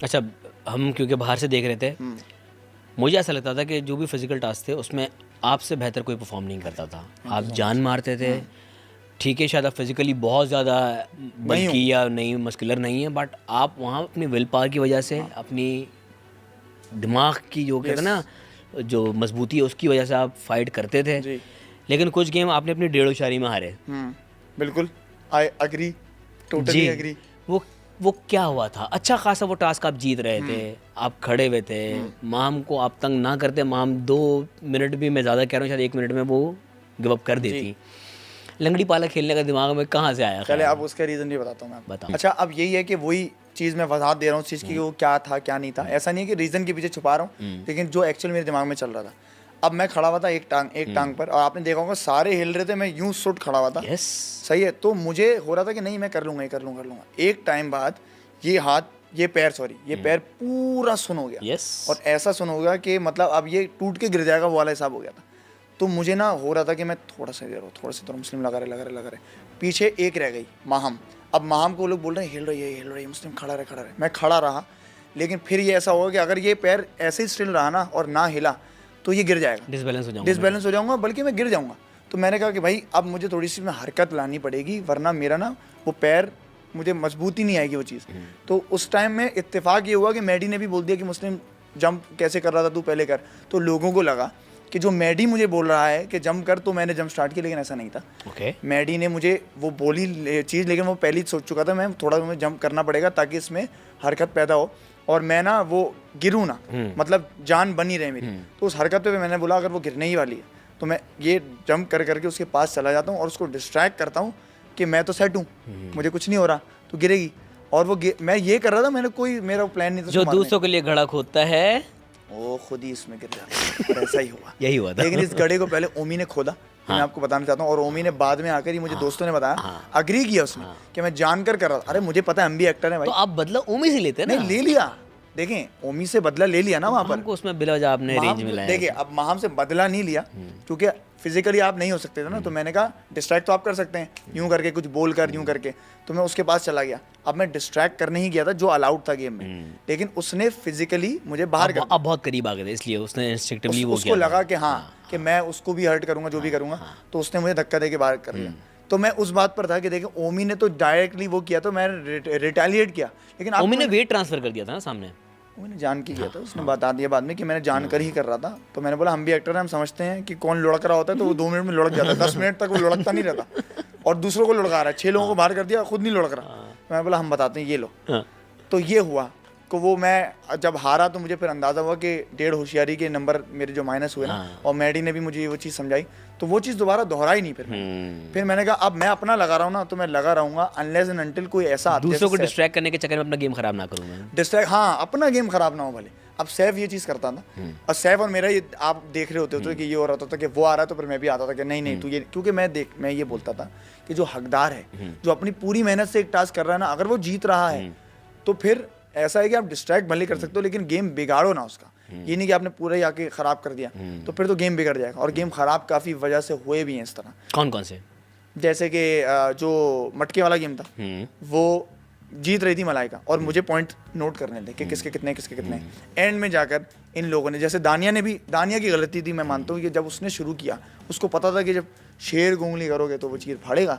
अच्छा, हम क्योंकि बाहर से देख रहे थे, मुझे ऐसा लगता था कि जो भी फिजिकल टास्क थे उसमें आपसे बेहतर कोई परफॉर्म नहीं करता था। आप जान मारते थे, ठीक है शायद आप फिजिकली बहुत ज़्यादा बल्कि या नहीं मस्कुलर नहीं है, बट आप वहाँ अपनी विल पावर की वजह से, अपनी दिमाग की जो कहते हैं ना जो मजबूती है उसकी वजह से आप फाइट करते थे। जी। लेकिन कुछ गेम आपने अपनी डेढ़ उशारी में हारे। बिल्कुल, आई अग्री, टोटली अग्री। वो क्या हुआ था? अच्छा खासा वो टास्क आप जीत रहे थे, आप खड़े हुए थे, माम को आप तंग ना करते, माम 2 मिनट भी, मैं ज़्यादा कह रहा हूँ शायद 1 मिनट में वो गिव अप कर देती। लंगड़ी पाला खेलने का दिमाग में कहाँ से आया? चले अब उसका रीज़न भी बताता हूँ मैं। बताओ। अच्छा, अब यही है कि वही चीज़ मैं वजाहत दे रहा हूँ उस चीज़ की कि वो क्या था क्या नहीं था। ऐसा नहीं है कि रीज़न के पीछे छुपा रहा हूँ, लेकिन जो एक्चुअल मेरे दिमाग में चल रहा था। अब मैं खड़ा हुआ था एक टांग पर, और आपने देखा होगा सारे हिल रहे थे, मैं यूं सुट खड़ा हुआ था। यस, सही है। तो मुझे हो रहा था कि नहीं मैं कर लूँगा, ये कर लूँगा। एक टाइम बाद ये पैर पूरा सुन हो गया। यस। और ऐसा सुन हो गया कि मतलब अब ये टूट के गिर जाएगा, वो वाला हिसाब हो गया था। तो मुझे ना हो रहा था कि मैं थोड़ा सा इधर हूँ, थोड़ा सा मुस्लिम लगा रहे। पीछे एक रह गई, माहम। अब माहम को लोग बोल रहे हैं हिल रही है, मुस्लिम खड़ा रहे। मैं खड़ा रहा, लेकिन फिर ये ऐसा होगा कि अगर ये पैर ऐसे ही स्टिल रहा ना और ना हिला तो ये गिर जाएगा, डिसबैलेंस हो जाऊंगा, बल्कि मैं गिर जाऊंगा। तो मैंने कहा कि भाई अब मुझे थोड़ी सी में हरकत लानी पड़ेगी, वरना मेरा ना वो पैर, मुझे मजबूती नहीं आएगी वो चीज़। तो उस टाइम में इत्तेफाक ये हुआ कि मैडी ने भी बोल दिया कि मुस्लिम जंप कैसे कर रहा था तू पहले कर। तो लोगों को लगा कि जो मैडी मुझे बोल रहा है कि जंप कर, तो मैंने जंप स्टार्ट किया, लेकिन ऐसा नहीं था। मैडी ने मुझे वो बोली चीज़, लेकिन वो पहले ही सोच चुका था मैं थोड़ा मुझे जंप करना पड़ेगा ताकि इसमें हरकत पैदा हो और मैं ना वो गिरूँ ना, मतलब जान बनी रहे मेरी। तो उस हरकत पे मैंने बोला अगर वो गिरने ही वाली है तो मैं ये जंप कर करके उसके पास चला जाता हूँ और उसको डिस्ट्रैक्ट करता हूँ कि मैं तो सेट हूँ, मुझे कुछ नहीं हो रहा, तो गिरेगी। और वो मैं ये कर रहा था, मैंने कोई मेरा प्लान नहीं था। जो दूसरों के लिए घड़ा खोदता है वो खुद ही इसमें गिर जाता है। ऐसा ही हुआ। यही हुआ था। लेकिन इस गड्ढे को पहले ओमी ने खोदा, मैं आपको बताना चाहता हूँ। और ओमी ने बाद में आकर ही मुझे दोस्तों ने बताया, अग्री किया उसने कि मैं जानकर कर रहा था। अरे मुझे पता है हम भी एक्टर है भाई। तो आप बदला ओमी से लेते हैं ना? नहीं ले लिया, देखें ओमी से बदला ले लिया ना वहाँ पर। हमको उसमें बिलवजह आपने रेंज मिलाया। देखिए अब माहम से बदला नहीं लिया क्योंकि फिजिकली आप नहीं हो सकते थे ना। तो मैंने कहा डिस्ट्रैक्ट तो आप कर सकते हैं, यूं करके कुछ बोल कर, यूं करके। तो मैं उसके पास चला गया। अब मैं डिस्ट्रैक्ट करने ही गया था जो अलाउड था गेम में, लेकिन उसने फिजिकली मुझे बाहर कर दिया। अब बहुत करीब आ गए थे, इसलिए उसने इंस्टिंक्टिवली वो उसको लगा कि हाँ कि मैं उसको भी हर्ट करूंगा जो भी करूंगा। तो उसने मुझे धक्का दे के बाहर कर दिया। तो मैं उस बात पर था कि देखिए ओमी ने तो डायरेक्टली वो किया, तो मैंने रिटेलिएट किया। लेकिन ओमी ने वेट ट्रांसफर कर दिया था ना सामने, मैंने जान के किया था। उसने बता दिया बाद में कि मैंने जानकर ही कर रहा था। तो मैंने बोला हम भी एक्टर हैं, हम समझते हैं कि कौन लुढ़क रहा होता है तो वो 2 मिनट में लुढ़क जाता है, 10 मिनट तक वो लुढ़कता नहीं रहता और दूसरों को लुढ़का रहा है। 6 लोगों को बाहर कर दिया, खुद नहीं लुढ़क रहा। मैंने बोला हम बताते हैं, ये लो। तो ये हुआ कि वो मैं जब हारा तो मुझे फिर अंदाज़ा हुआ कि 1.5 होशियारी के नंबर मेरे जो माइनस हुए ना, और मैडी ने भी मुझे वो चीज़ समझाई, तो वो चीज़ दोबारा दोहराई नहीं। फिर मैंने कहा अब मैं अपना लगा रहा हूँ ना, तो मैं लगा रहूँगा अनलेस एंड अनटिल कोई ऐसा आता है। दूसरों को डिस्ट्रैक्ट करने के चक्कर में अपना गेम खराब ना करूँ मैं। डिस्ट्रैक्ट, हाँ अपना गेम खराब ना हो भले। अब सैफ ये चीज़ करता था, और सैफ और मेरा ये आप देख रहे होते थे कि ये हो रहा था कि वो आ रहा है, तो फिर मैं भी आता था कि नहीं तू ये, क्योंकि मैं ये बोलता था कि जो हकदार है, जो अपनी पूरी मेहनत से एक टास्क कर रहा है ना, अगर वो जीत रहा है तो फिर ऐसा है कि आप डिस्ट्रैक्ट भले कर सकते हो, लेकिन गेम बिगाड़ो ना उसका। ये नहीं कि आपने पूरा ही आके खराब कर दिया, तो फिर तो गेम बिगड़ जाएगा। और गेम खराब काफ़ी वजह से हुए भी हैं इस तरह। कौन कौन से? जैसे कि जो मटके वाला गेम था, वो जीत रही थी मलाइका, और मुझे पॉइंट नोट करने थे कि किसके कितने। एंड में जाकर इन लोगों ने, जैसे दानिया की गलती थी, मैं मानता हूँ कि जब उसने शुरू किया, उसको पता था कि जब शेर को उंगली करोगे तो वो चीर फाड़ेगा।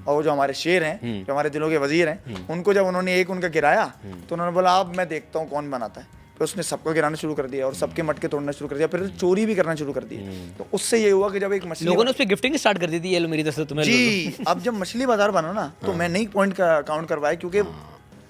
और वो जो हमारे शेर हैं, जो हमारे दिलों के वजीर हैं, उनको जब उन्होंने एक उनका गिराया तो उन्होंने बोला अब मैं देखता हूँ कौन बनाता है। तो उसने सबको गिराना शुरू कर दिया और सबके मटके तोड़ना शुरू कर दिया, फिर चोरी भी करना शुरू कर दी। तो उससे ये हुआ कि जब एक मछली, लोगों ने उस पर गिफ्टिंग स्टार्ट कर दी थी, ये लो मेरी तरफ से तुम्हें। जी, अब जब मछली बाजार बना ना, तो मैं नहीं पॉइंट काउंट करवाया, क्योंकि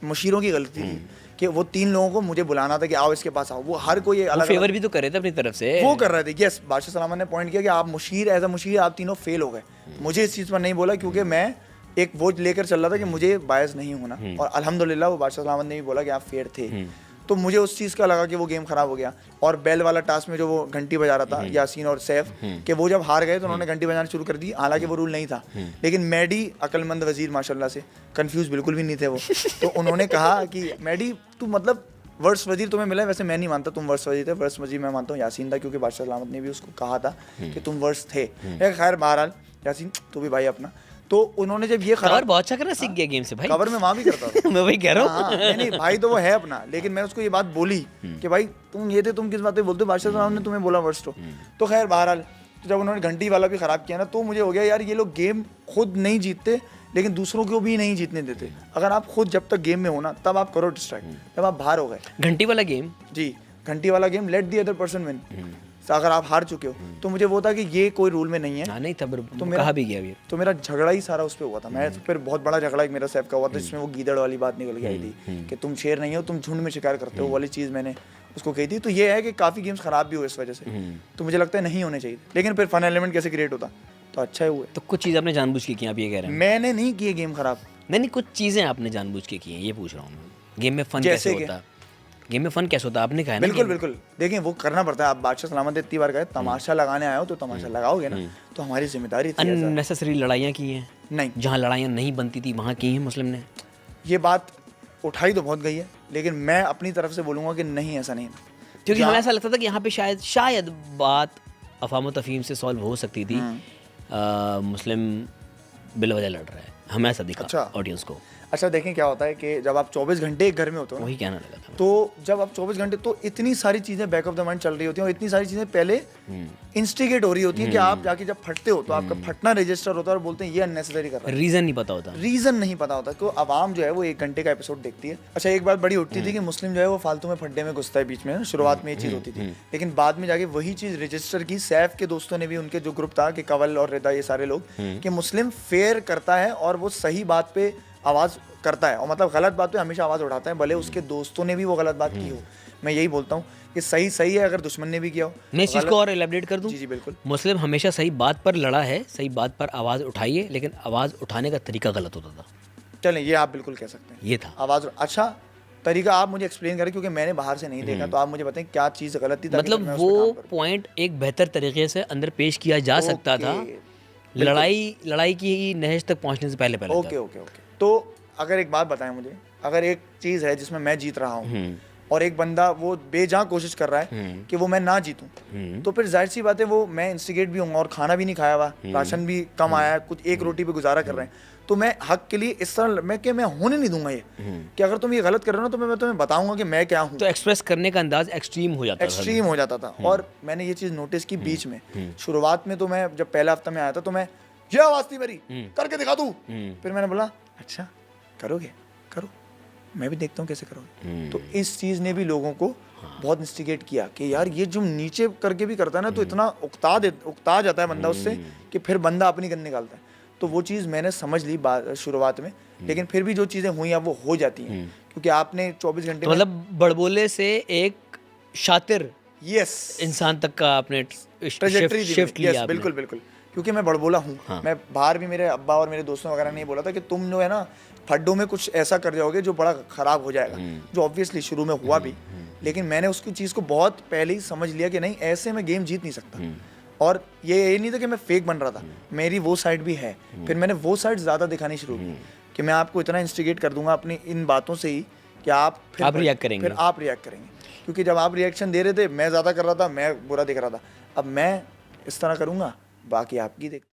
मुशीरों की गलती थी कि वो 3 लोगों को मुझे बुलाना था कि आओ इसके पास आओ। वो हर कोई अलग फेवर भी तो कर रहे थे अपनी तरफ से, वो कर रहे थे। यस, बादशाह सलामत ने पॉइंट किया कि आप मुशीर एज अ मुशीर आप तीनों फेल हो गए। मुझे इस चीज़ पर नहीं बोला, क्योंकि मैं एक वो लेकर चल रहा था कि मुझे बायस नहीं होना, और अल्हम्दुलिल्लाह वो बादशाह सलामत ने भी बोला कि आप फेयर थे। तो मुझे उस चीज़ का लगा कि वो गेम खराब हो गया। और बेल वाला टास्क में जो वो घंटी बजा रहा था यासीन और सैफ, कि वो जब हार गए तो उन्होंने घंटी बजाना शुरू कर दी, हालांकि वो रूल नहीं था। लेकिन मैडी अक्लमंद वजीर माशाल्लाह से, कंफ्यूज बिल्कुल भी नहीं थे वो। तो उन्होंने कहा कि मैडी तू मतलब वर्ष वजीर तुम्हें मिला है, वैसे मैं नहीं मानता तुम वर्ष वजीर थे, वर्ष वजीर मैं मानता हूँ यासीन था, क्योंकि बादशाह सलामत ने भी उसको कहा था कि तुम वर्ष थे। खैर बहरहाल यासीन तू भी भाई अपना। तो उन्होंने जब ये कवर खराब बहुत अच्छा करना सीख गया गेम से भाई। कवर में वहाँ भी करता था। मैं वही कह रहा हूँ। हाँ, नहीं भाई तो वो है अपना, लेकिन मैं उसको ये बात बोली कि भाई तुम ये थे, तुम किस बात पे बोलते हो, बादशाह साहब ने तुम्हें बोला वर्स्ट हो। तो खैर बहरहाल, तो जब उन्होंने घंटी वाला भी खराब किया ना, तो मुझे हो गया यार ये लोग गेम खुद नहीं जीतते लेकिन दूसरों को भी नहीं जीतने देते। अगर आप खुद जब तक गेम में हो ना तब आप करो डिस्ट्रैक्ट, जब आप बाहर हो गए। घंटी वाला गेम, जी, घंटी वाला game, let the other person win. अगर आप हार चुके हो तो मुझे वो था कि ये कोई रूल में नहीं है। हाँ नहीं था, तो कहा भी गया अभी। तो मेरा झगड़ा ही सारा उस पर हुआ था। मैं फिर बहुत बड़ा झगड़ा एक मेरा सैफ का हुआ था, जिसमें वो गीदड़ वाली बात निकल के आई थी कि तुम शेर नहीं हो, तुम झुंड में शिकार करते हो, वाली चीज़ मैंने उसको कही थी। तो ये है कि काफ़ी गेम्स खराब भी हुए इस वजह से। तो मुझे लगता है नहीं होने चाहिए, लेकिन फिर फन एलिमेंट कैसे क्रिएट होता तो अच्छा ही हुआ। तो कुछ चीज़ आपने जानबूझ के की, आप ये कह रहे हैं? मैंने नहीं किए गेम खराब। नहीं, कुछ चीज़ें आपने जानबूझ के की हैं, ये पूछ रहा हूँ मैं। गेम में फन जैसे कैसे होता है? गेम में फन कैसे होता है आपने कहा है ना? बिल्कुल बिल्कुल, देखिए वो करना पड़ता है। आप बादशाह सलामत इतनी बार गए, तमाशा लगाने आए हो तो तमाशा लगाओगे ना, तो हमारी जिम्मेदारी थी। ऐसा अननेसेसरी लड़ाइयाँ की हैं? नहीं, जहाँ लड़ाइयाँ नहीं बनती थी वहाँ की हैं मुस्लिम ने? ये बात उठाई तो बहुत गई है, लेकिन मैं अपनी तरफ से बोलूँगा कि नहीं, ऐसा नहीं था। क्योंकि हमें ऐसा लगता था कि यहाँ पे शायद बात अफवाह तफहीम से सॉल्व हो सकती थी। मुस्लिम बिलवजह लड़ रहा है, हमें ऐसा दिखा अच्छा। ऑडियंस को। अच्छा देखें क्या होता है कि जब आप 24 घंटे एक घर में होते हो ना, वही कहना लगा था। तो जब आप 24 घंटे, तो इतनी सारी चीज़ें बैक ऑफ द माइंड चल रही होती हैं, और इतनी सारी चीज़ें पहले इंस्टिगेट हो रही होती हैं कि आप जाके जब फटते हो तो आपका फटना रजिस्टर होता है और बोलते हैं ये अननेसेसरी कर रहा है। रीज़न नहीं पता होता। रीज़न नहीं पता होता। तो आवाम जो है वो 1 घंटे का एपिसोड देखती है। अच्छा एक बात बड़ी उठती थी कि मुस्लिम जो है वो फालतू में फड्डे में घुसता है बीच में, शुरुआत में ये चीज़ होती थी, लेकिन बाद में जाके वही चीज़ रजिस्टर की। सैफ के दोस्तों ने भी, उनके जो ग्रुप था कि कवल और रिदा, ये सारे लोग, कि मुस्लिम फेयर करता है और वो सही बात पे आवाज़ करता है, और मतलब गलत बात पे हमेशा आवाज़ उठाता है, भले उसके दोस्तों ने भी वो गलत बात की हो। मैं यही बोलता हूँ कि सही सही है, अगर दुश्मन ने भी किया हो। मैं इस चीज़ को और एलैबोरेट कर दूं? जी बिल्कुल। मुस्लिम हमेशा सही बात पर लड़ा है, सही बात पर आवाज़ उठाई है, लेकिन आवाज़ उठाने का तरीका गलत होता था। चलें, ये आप बिल्कुल कह सकते हैं, ये था आवाज़। अच्छा तरीका आप मुझे एक्सप्लेन करें, क्योंकि मैंने बाहर से नहीं देखा, तो आप मुझे बताएं क्या चीज़ गलत थी, ताकि मतलब मैं उस पे वो काम करूं। पॉइंट एक बेहतर तरीके से अंदर पेश किया जा सकता था, लड़ाई की नहज तक पहुंचने से पहले पहले। Okay okay okay. तो अगर एक बात बताएं मुझे, अगर एक चीज़ है जिसमें मैं जीत रहा हूँ और एक बंदा वो बेजान कोशिश कर रहा है कि वो मैं ना जीतूं, तो फिर जाहिर सी बात है वो मैं इंस्टिगेट भी हूँ, और खाना भी नहीं खाया हुआ, राशन भी कम आया है, कुछ एक रोटी पे गुजारा कर रहे हैं, तो मैं हक के लिए इस तरह मैं होने नहीं दूंगा ये, कि अगर तुम ये गलत कर रहे हो तो मैं तुम्हें बताऊंगा कि मैं क्या हूँ। तो एक्सप्रेस करने का अंदाज एक्सट्रीम हो जाता था। और मैंने ये चीज़ नोटिस की बीच में, शुरुआत में तो मैं जब पहला हफ्ता में आया था तो मैं, ये आवाज़ थी मेरी, करके दिखा दूँ। फिर मैंने बोला अच्छा करोगे, करो, मैं भी देखता हूँ कैसे करोगे। तो इस चीज़ ने भी लोगों को बहुत इंस्टिगेट किया कि यार ये जो नीचे करके भी करता है ना, तो इतना उकता जाता है बंदा उससे कि फिर बंदा अपनी गन निकालता है। तो वो चीज़ मैंने समझ ली शुरुआत में, लेकिन फिर भी जो चीज़ें हुई अब वो हो जाती हैं, क्योंकि आपने 24 घंटे तो मतलब बड़बोले से एक शातिर इंसान तक का आपने शिफ्ट लिया। बिल्कुल बिल्कुल, क्योंकि मैं बड़बोला हूँ। मैं बाहर भी मेरे अब्बा और मेरे दोस्तों वगैरह ने बोला था कि तुम जो है ना फड्डों में कुछ ऐसा कर जाओगे जो बड़ा ख़राब हो जाएगा, जो ऑब्वियसली शुरू में हुआ भी, लेकिन मैंने उसकी चीज़ को बहुत पहले ही समझ लिया कि नहीं, ऐसे में गेम जीत नहीं सकता। और ये नहीं था कि मैं फेक बन रहा था, मेरी वो साइड भी है। फिर मैंने वो साइड ज़्यादा दिखानी शुरू की कि मैं आपको इतना इंस्टिगेट कर दूंगा अपनी इन बातों से ही कि आप रिएक्ट करेंगे, फिर आप रिएक्ट करेंगे। क्योंकि जब आप रिएक्शन दे रहे थे, मैं ज़्यादा कर रहा था, मैं बुरा दिख रहा था। अब मैं इस तरह करूँगा, बाकी आपकी देख